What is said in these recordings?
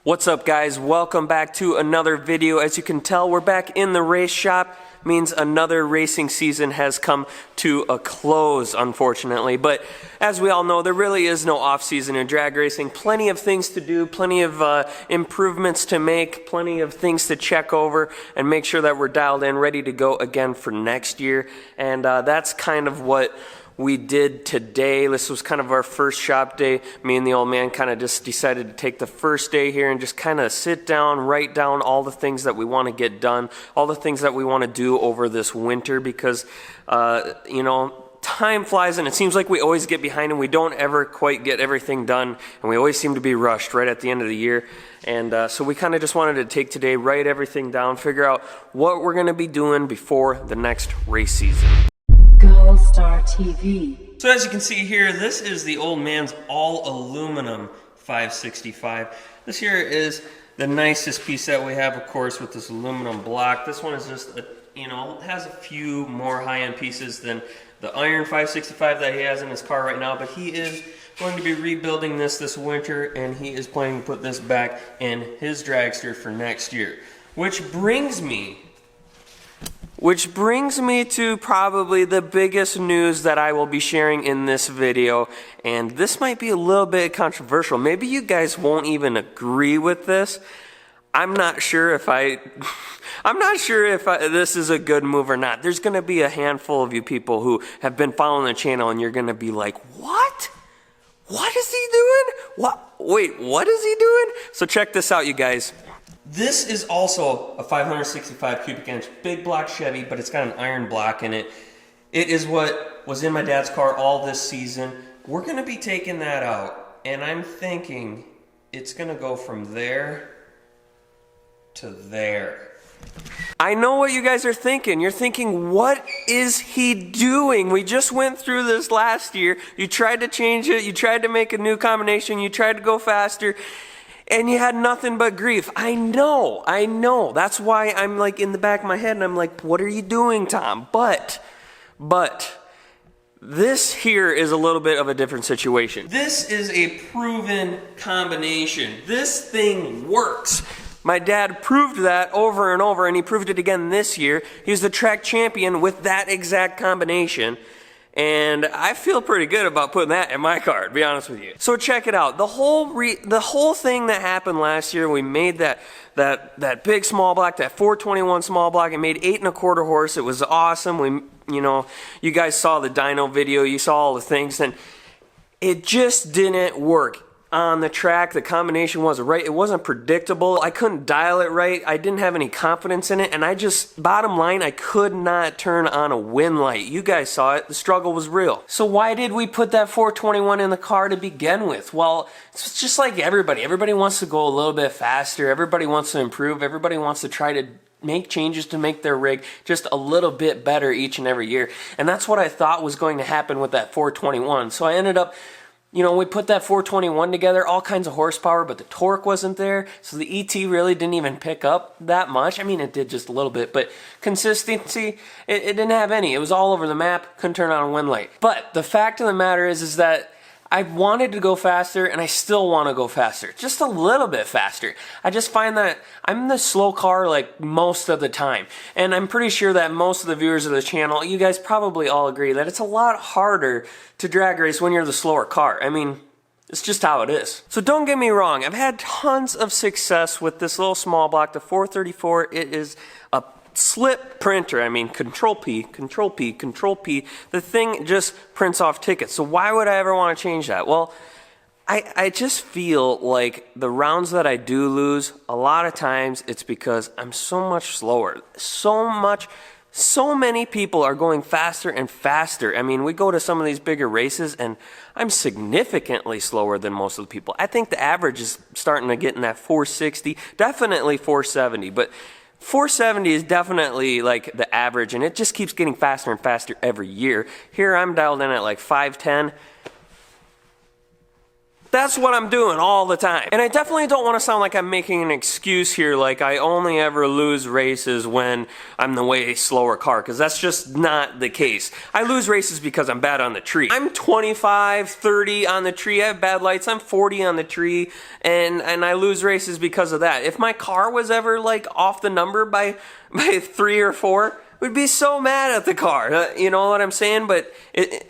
What's up, guys? Welcome back to another video. As you can tell, we're back in the race shop. Means another racing season has come to a close, unfortunately. But as we all know, there really is no off-season in drag racing. Plenty of things to do, plenty of improvements to make, plenty of things to check over and make sure that we're dialed in, ready to go again for next year. And that's kind of what we did today. This was kind of our first shop day. Me and the old man kind of just decided to take the first day here and just kind of sit down, write down all the things that we want to get done, all the things that we want to do over this winter because, you know, time flies and it seems like we always get behind and we don't ever quite get everything done and we always seem to be rushed right at the end of the year. And so we kind of just wanted to take today, write everything down, figure out what we're going to be doing before the next race season. GallStar TV. So as you can see here, this is the old man's all aluminum 565. This here is the nicest piece that we have, of course, with this aluminum block. This one is just, you know, has a few more high-end pieces than the iron 565 that he has in his car right now, but he is going to be rebuilding this winter, and he is planning to put this back in his dragster for next year. Which brings me to probably the biggest news that I will be sharing in this video, and this might be a little bit controversial. Maybe you guys won't even agree with this. I'm not sure if this is a good move or not. There's going to be a handful of you people who have been following the channel, and you're going to be like, "What? What is he doing? What? Wait, what is he doing?" So check this out, you guys. This is also a 565 cubic inch big block Chevy, but it's got an iron block in it. It is what was in my dad's car all this season. We're going to be taking that out, and I'm thinking it's going to go from there to there. I know what you guys are thinking. You're thinking, what is he doing? We just went through this last year. You tried to change it. You tried to make a new combination. You tried to go faster. And you had nothing but grief. I know. That's why I'm like in the back of my head and I'm like, what are you doing, Tom? But, this here is a little bit of a different situation. This is a proven combination. This thing works. My dad proved that over and over, and he proved it again this year. He's the track champion with that exact combination. And I feel pretty good about putting that in my car, to be honest with you. So check it out. The whole thing that happened last year, we made that big small block, that 421 small block. It made 8 1/4 horse. It was awesome. You guys saw the dyno video. You saw all the things, and it just didn't work on the track. The combination wasn't right. It wasn't predictable. I couldn't dial it right. I didn't have any confidence in it, and bottom line, I could not turn on a win light. You guys saw it. The struggle was real. So why did we put that 421 in the car to begin with? Well, it's just like everybody. Everybody wants to go a little bit faster. Everybody wants to improve. Everybody wants to try to make changes to make their rig just a little bit better each and every year. And that's what I thought was going to happen with that 421. So I ended up, we put that 421 together, all kinds of horsepower, but the torque wasn't there. So the ET really didn't even pick up that much. I mean, it did just a little bit, but consistency, it didn't have any. It was all over the map, couldn't turn on a wind light. But the fact of the matter is that I wanted to go faster, and I still want to go faster. Just a little bit faster. I just find that I'm the slow car like most of the time. And I'm pretty sure that most of the viewers of the channel, you guys probably all agree that it's a lot harder to drag race when you're the slower car. I mean, it's just how it is. So don't get me wrong. I've had tons of success with this little small block, the 434. It is a slip printer. I mean, Control P, Control P, Control P. The thing just prints off tickets. So why would I ever want to change that? Well, I just feel like the rounds that I do lose, a lot of times it's because I'm so much slower. So many people are going faster and faster. I mean, we go to some of these bigger races and I'm significantly slower than most of the people. I think the average is starting to get in that 460, definitely 470, but 470 is definitely like the average, and it just keeps getting faster and faster every year. Here I'm dialed in at like 510. That's what I'm doing all the time. And I definitely don't want to sound like I'm making an excuse here, like I only ever lose races when I'm the way slower car, because that's just not the case. I lose races because I'm bad on the tree. I'm 25, 30 on the tree, I have bad lights, I'm 40 on the tree, and I lose races because of that. If my car was ever like off the number by 3 or 4, would be so mad at the car, you know what I'm saying? But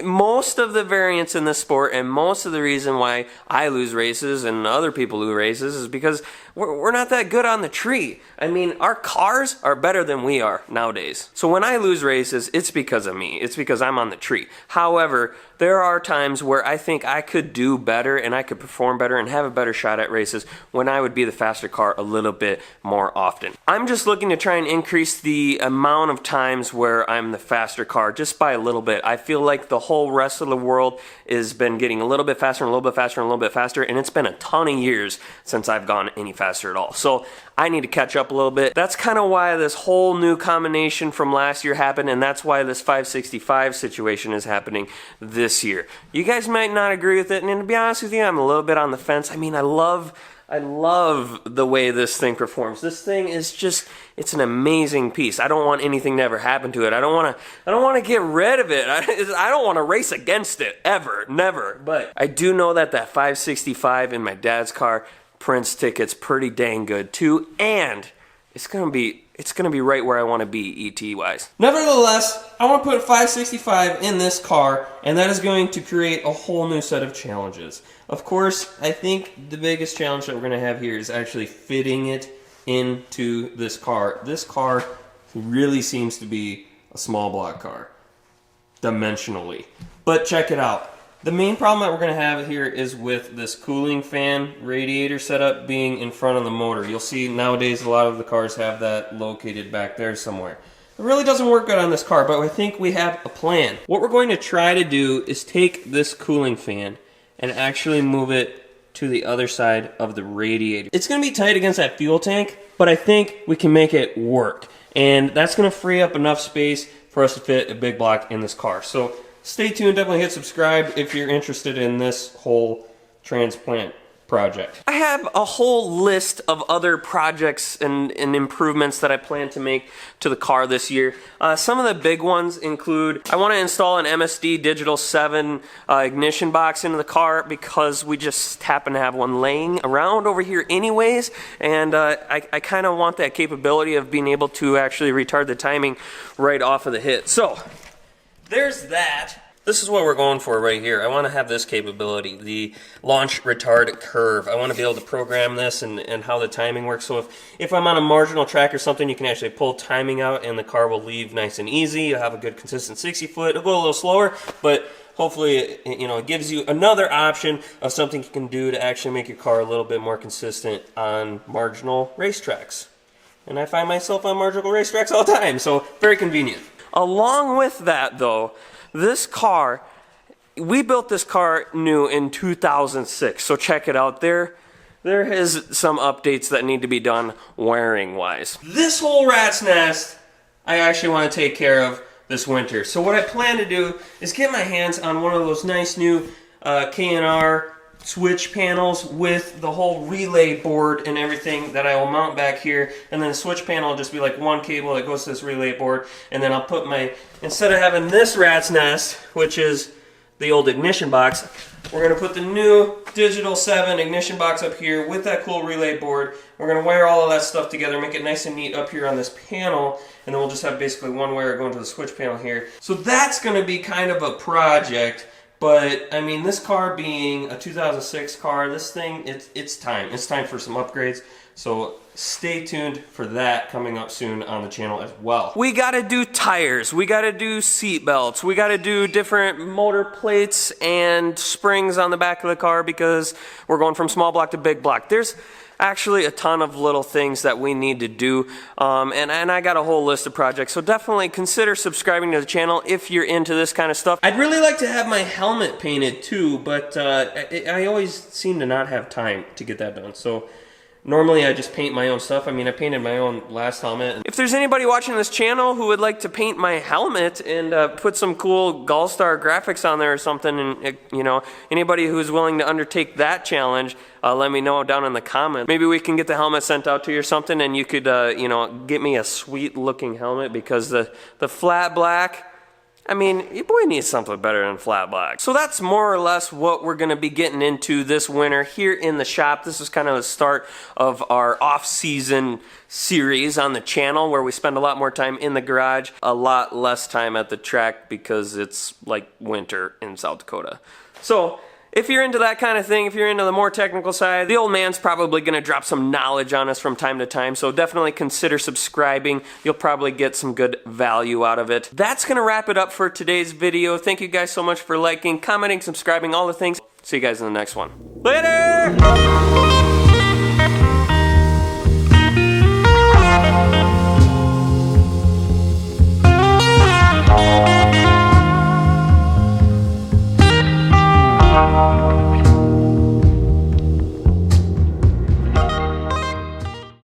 most of the variance in this sport and most of the reason why I lose races and other people lose races is because we're not that good on the tree. I mean, our cars are better than we are nowadays. So when I lose races, it's because of me. It's because I'm on the tree. However, there are times where I think I could do better and I could perform better and have a better shot at races when I would be the faster car a little bit more often. I'm just looking to try and increase the amount of times where I'm the faster car just by a little bit. I feel like the whole rest of the world has been getting a little bit faster and a little bit faster and a little bit faster, and it's been a ton of years since I've gone any faster at all. So I need to catch up a little bit. That's kind of why this whole new combination from last year happened, and that's why this 565 situation is happening this year. You guys might not agree with it, and to be honest with you, I'm a little bit on the fence. I mean, I love the way this thing performs. This thing is just, it's an amazing piece. I don't want anything to ever happen to it. I don't want to get rid of it. I don't want to race against it ever, never. But I do know that 565 in my dad's car prints tickets pretty dang good too, and it's gonna be right where I want to be ET wise. Nevertheless, I want to put 565 in this car, and that is going to create a whole new set of challenges. Of course, I think the biggest challenge that we're going to have here is actually fitting it into this car. This car really seems to be a small block car, dimensionally. But check it out. The main problem that we're going to have here is with this cooling fan radiator setup being in front of the motor. You'll see nowadays a lot of the cars have that located back there somewhere. It really doesn't work good on this car, but I think we have a plan. What we're going to try to do is take this cooling fan and actually move it to the other side of the radiator. It's going to be tight against that fuel tank, but I think we can make it work. And that's going to free up enough space for us to fit a big block in this car. So stay tuned, definitely hit subscribe if you're interested in this whole transplant project. I have a whole list of other projects and improvements that I plan to make to the car this year. Some of the big ones include, I want to install an MSD Digital 7 ignition box into the car because we just happen to have one laying around over here anyways, and I kind of want that capability of being able to actually retard the timing right off of the hit. So there's that. This is what we're going for right here. I want to have this capability, the launch retard curve. I want to be able to program this and how the timing works. So if I'm on a marginal track or something, you can actually pull timing out and the car will leave nice and easy. You'll have a good consistent 60 foot. It'll go a little slower, but hopefully it gives you another option of something you can do to actually make your car a little bit more consistent on marginal racetracks. And I find myself on marginal racetracks all the time, so very convenient. Along with that though, this car, we built this car new in 2006, so check it out. There is some updates that need to be done wearing wise. This whole rat's nest, I actually want to take care of this winter. So what I plan to do is get my hands on one of those nice new K&R switch panels with the whole relay board and everything that I will mount back here, and then the switch panel will just be like one cable that goes to this relay board, and then I'll put my, instead of having this rat's nest, which is the old ignition box, we're going to put the new Digital 7 ignition box up here with that cool relay board. We're going to wire all of that stuff together, make it nice and neat up here on this panel, and then we'll just have basically one wire going to the switch panel here. So that's going to be kind of a project. But, I mean, this car being a 2006 car, this thing, it's time. It's time for some upgrades. So stay tuned for that coming up soon on the channel as well. We gotta do tires, we gotta do seat belts, we gotta do different motor plates and springs on the back of the car because we're going from small block to big block. There's actually a ton of little things that we need to do, and I got a whole list of projects, so definitely consider subscribing to the channel if you're into this kind of stuff. I'd really like to have my helmet painted too, but I always seem to not have time to get that done, so Normally I just paint my own stuff. I mean, I painted my own last helmet. If there's anybody watching this channel who would like to paint my helmet and put some cool GallStar graphics on there or something, and you know, anybody who's willing to undertake that challenge, let me know down in the comments. Maybe we can get the helmet sent out to you or something, and you could, you know, get me a sweet looking helmet, because the flat black, I mean, your boy needs something better than flat black. So that's more or less what we're gonna be getting into this winter here in the shop. This is kind of the start of our off-season series on the channel, where we spend a lot more time in the garage, a lot less time at the track, because it's like winter in South Dakota. So if you're into that kind of thing, if you're into the more technical side, the old man's probably going to drop some knowledge on us from time to time, so definitely consider subscribing. You'll probably get some good value out of it. That's going to wrap it up for today's video. Thank you guys so much for liking, commenting, subscribing, all the things. See you guys in the next one. Later!